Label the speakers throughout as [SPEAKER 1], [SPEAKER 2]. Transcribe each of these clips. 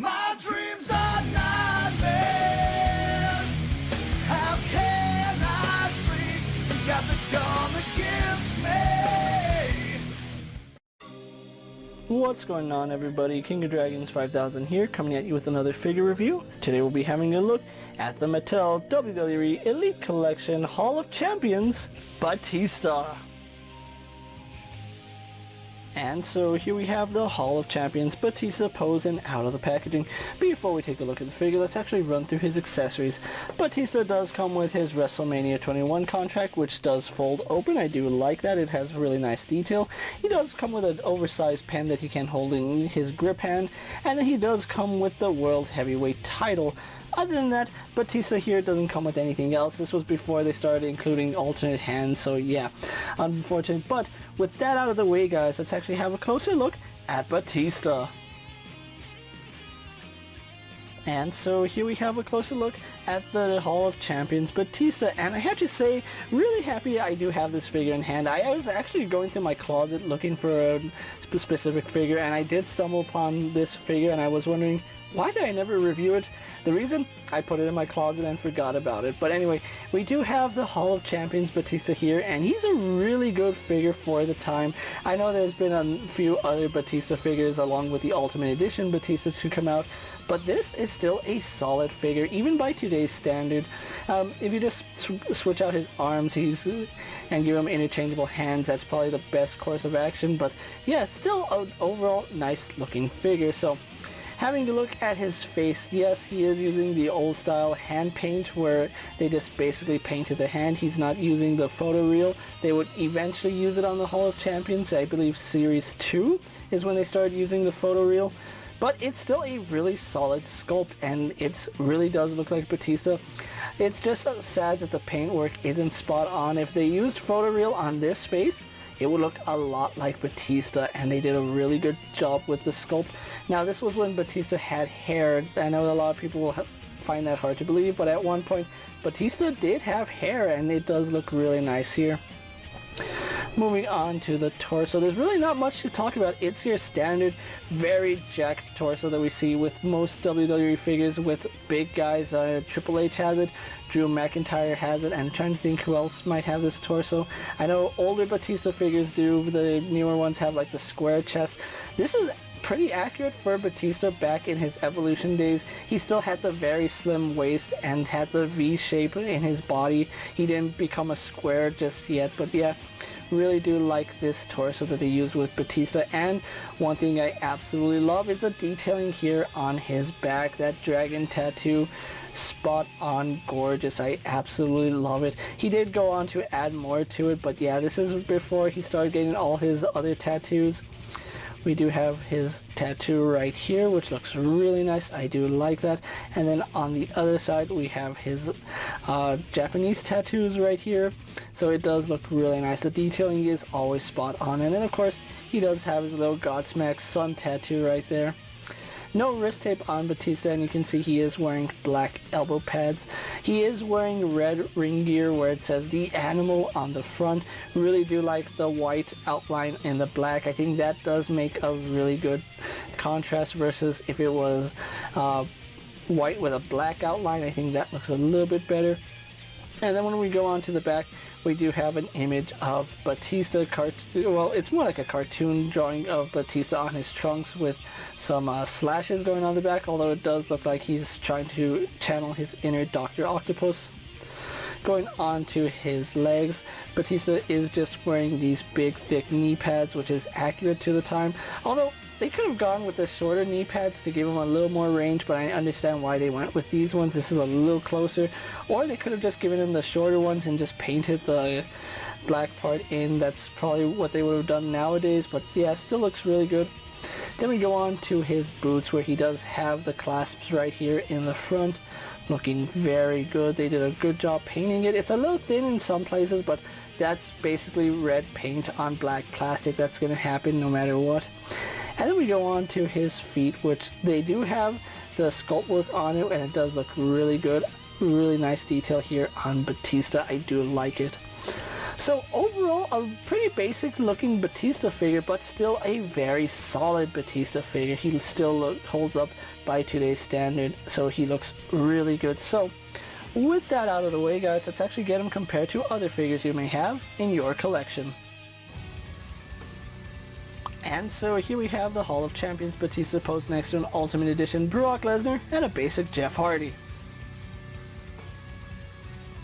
[SPEAKER 1] My dreams are nightmares. How can I sleep? You got the gun against me.
[SPEAKER 2] What's going on, everybody? King of Dragons 5000 here, coming at you with another figure review. Today we'll be having a look at the Mattel WWE Elite Collection Hall of Champions Batista. And so here we have the Hall of Champions Batista posing out of the packaging. Before we take a look at the figure, let's actually run through his accessories. Batista does come with his WrestleMania 21 contract, which does fold open. I do like that. It has really nice detail. He does come with an oversized pen that he can hold in his grip hand, and then he does come with the World Heavyweight title. Other than that, Batista here doesn't come with anything else. This was before they started including alternate hands, so yeah, unfortunate. But with that out of the way, guys, let's actually have a closer look at Batista. And so here we have a closer look at the Hall of Champions Batista, and I have to say, really happy I do have this figure in hand. I was actually going through my closet looking for a specific figure, and I did stumble upon this figure, and I was wondering, why did I never review it? The reason, I put it in my closet and forgot about it. But anyway, we do have the Hall of Champions Batista here, and he's a really good figure for the time. I know there's been a few other Batista figures along with the Ultimate Edition Batista to come out, but this is still a solid figure, even by today's standard. If you just switch out his arms and give him interchangeable hands, that's probably the best course of action. But yeah, still an overall nice looking figure. So having to look at his face, yes, he is using the old style hand paint where they just basically painted the hand. He's not using the photoreal. They would eventually use it on the Hall of Champions. I believe Series 2 is when they started using the photoreal. But it's still a really solid sculpt, and it really does look like Batista. It's just sad that the paintwork isn't spot on. If they used photoreal on this face, it would look a lot like Batista, and they did a really good job with the sculpt. Now, this was when Batista had hair. I know a lot of people will find that hard to believe, but at one point, Batista did have hair, and it does look really nice here. Moving on to the torso, there's really not much to talk about. It's your standard, very jacked torso that we see with most WWE figures with big guys. Triple H has it, Drew McIntyre has it, and I'm trying to think who else might have this torso. I know older Batista figures do, the newer ones have like the square chest. This is pretty accurate for Batista back in his Evolution days. He still had the very slim waist and had the V shape in his body. He didn't become a square just yet, but yeah, really do like this torso that they used with Batista. And one thing I absolutely love is the detailing here on his back. That dragon tattoo, spot on gorgeous. I absolutely love it. He did go on to add more to it, but yeah, this is before he started getting all his other tattoos. We do have his tattoo right here, which looks really nice. I do like that. And then on the other side, we have his Japanese tattoos right here. So it does look really nice. The detailing is always spot on. And then, of course, he does have his little Godsmack sun tattoo right there. No wrist tape on Batista, and you can see he is wearing black elbow pads. He is wearing red ring gear where it says the animal on the front. Really do like the white outline in the black. I think that does make a really good contrast versus if it was white with a black outline. I think that looks a little bit better. And then when we go on to the back, we do have an image of Batista, well, it's more like a cartoon drawing of Batista on his trunks with some slashes going on the back, although it does look like he's trying to channel his inner Dr. Octopus. Going on to his legs, Batista is just wearing these big, thick knee pads, which is accurate to the time, although they could have gone with the shorter knee pads to give him a little more range, but I understand why they went with these ones. This is a little closer. Or they could have just given him the shorter ones and just painted the black part in. That's probably what they would have done nowadays, but yeah, still looks really good. Then we go on to his boots, where he does have the clasps right here in the front. Looking very good. They did a good job painting it. It's a little thin in some places, but that's basically red paint on black plastic. That's going to happen no matter what. And then we go on to his feet, which they do have the sculpt work on it, and it does look really good. Really nice detail here on Batista. I do like it. So overall, a pretty basic looking Batista figure, but still a very solid Batista figure. He still holds up by today's standard, so he looks really good. So with that out of the way, guys, let's actually get him compared to other figures you may have in your collection. And so here we have the Hall of Champions Batista posed next to an Ultimate Edition Brock Lesnar and a basic Jeff Hardy.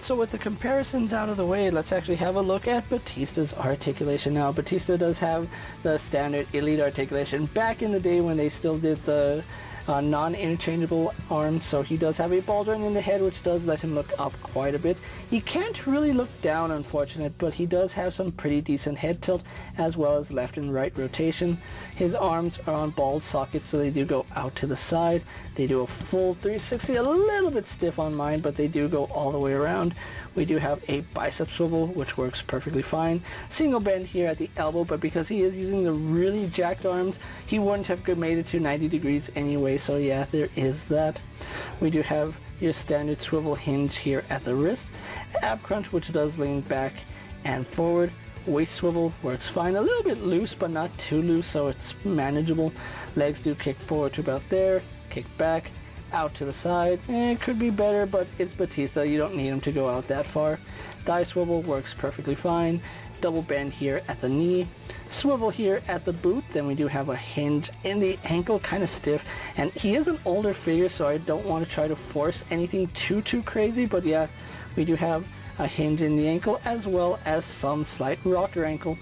[SPEAKER 2] So with the comparisons out of the way, let's actually have a look at Batista's articulation. Now, Batista does have the standard Elite articulation back in the day when they still did the non-interchangeable arms, so he does have a ball joint in the head, which does let him look up quite a bit. He can't really look down, unfortunately, but he does have some pretty decent head tilt as well as left and right rotation. His arms are on ball sockets, so they do go out to the side. They do a full 360, a little bit stiff on mine, but they do go all the way around. We do have a bicep swivel, which works perfectly fine. Single bend here at the elbow, but because he is using the really jacked arms, he wouldn't have made it to 90 degrees anyway, so yeah, there is that. We do have your standard swivel hinge here at the wrist. Ab crunch, which does lean back and forward. Waist swivel works fine. A little bit loose, but not too loose, so it's manageable. Legs do kick forward to about there, kick back, out to the side. It could be better, but it's Batista. You don't need him to go out that far. Thigh swivel works perfectly fine. Double bend here at the knee. Swivel here at the boot. Then we do have a hinge in the ankle, kind of stiff. And he is an older figure, so I don't want to try to force anything too crazy. But yeah, we do have a hinge in the ankle as well as some slight rocker ankle.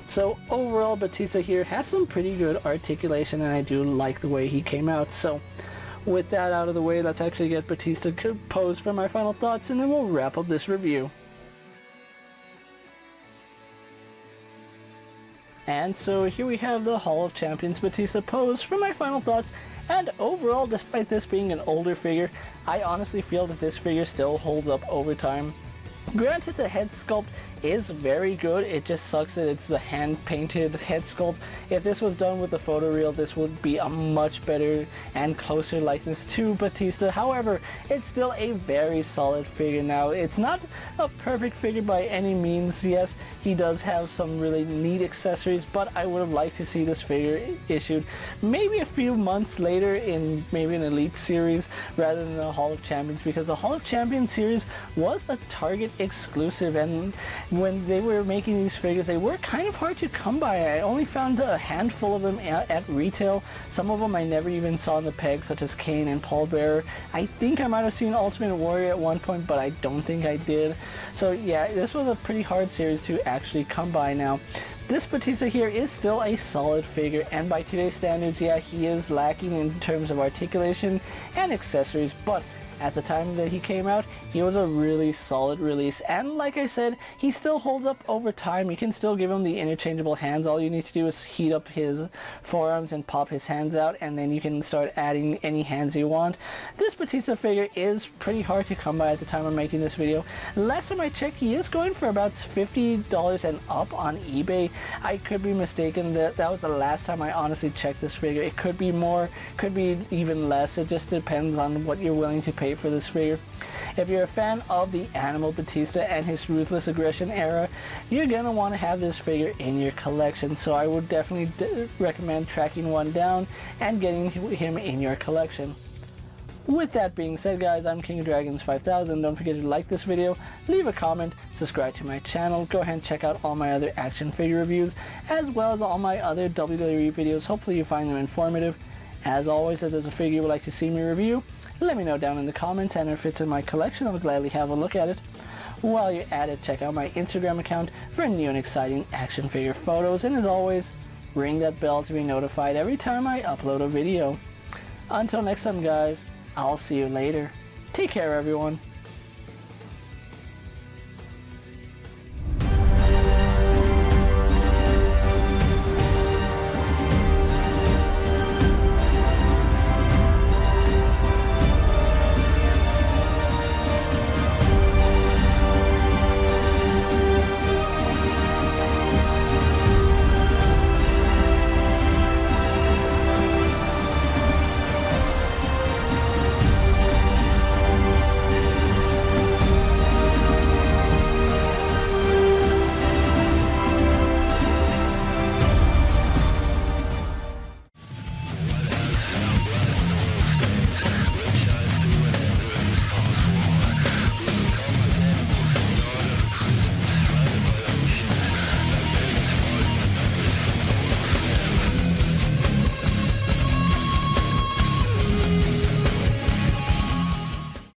[SPEAKER 2] So overall, Batista here has some pretty good articulation, and I do like the way he came out. So with that out of the way, let's actually get Batista posed for my final thoughts, and then we'll wrap up this review. And so here we have the Hall of Champions Batista posed for my final thoughts. And overall, despite this being an older figure, I honestly feel that this figure still holds up over time. Granted, the head sculpt is very good. It just sucks that it's the hand-painted head sculpt. If this was done with the photoreal, this would be a much better and closer likeness to Batista. However, it's still a very solid figure. Now, it's not a perfect figure by any means. Yes, he does have some really neat accessories, but I would have liked to see this figure issued maybe a few months later in maybe an Elite series rather than the Hall of Champions, because the Hall of Champions series was a Target exclusive, and when they were making these figures, they were kind of hard to come by. I only found a handful of them at retail. Some of them I never even saw in the peg, such as Kane and Paul Bearer. I think I might have seen Ultimate Warrior at one point, but I don't think I did. So yeah, this was a pretty hard series to actually come by. Now, this Batista here is still a solid figure, and by today's standards, yeah, he is lacking in terms of articulation and accessories, but at the time that he came out, he was a really solid release, and like I said, he still holds up over time. You can still give him the interchangeable hands. All you need to do is heat up his forearms and pop his hands out, and then you can start adding any hands you want. This Batista figure is pretty hard to come by at the time of making this video. Last time I checked, he is going for about $50 and up on eBay. I could be mistaken. That was the last time I honestly checked this figure. It could be more, could be even less. It just depends on what you're willing to pay for this figure. If you're a fan of the Animal Batista and his Ruthless Aggression era, you're going to want to have this figure in your collection, so I would definitely recommend tracking one down and getting him in your collection. With that being said, guys, I'm KingofDragons 5000. Don't forget to like this video, leave a comment, subscribe to my channel, go ahead and check out all my other action figure reviews, as well as all my other WWE videos. Hopefully you find them informative. As always, if there's a figure you would like to see me review, let me know down in the comments, and if it's in my collection, I'll gladly have a look at it. While you're at it, check out my Instagram account for new and exciting action figure photos, and as always, ring that bell to be notified every time I upload a video. Until next time, guys, I'll see you later. Take care, everyone.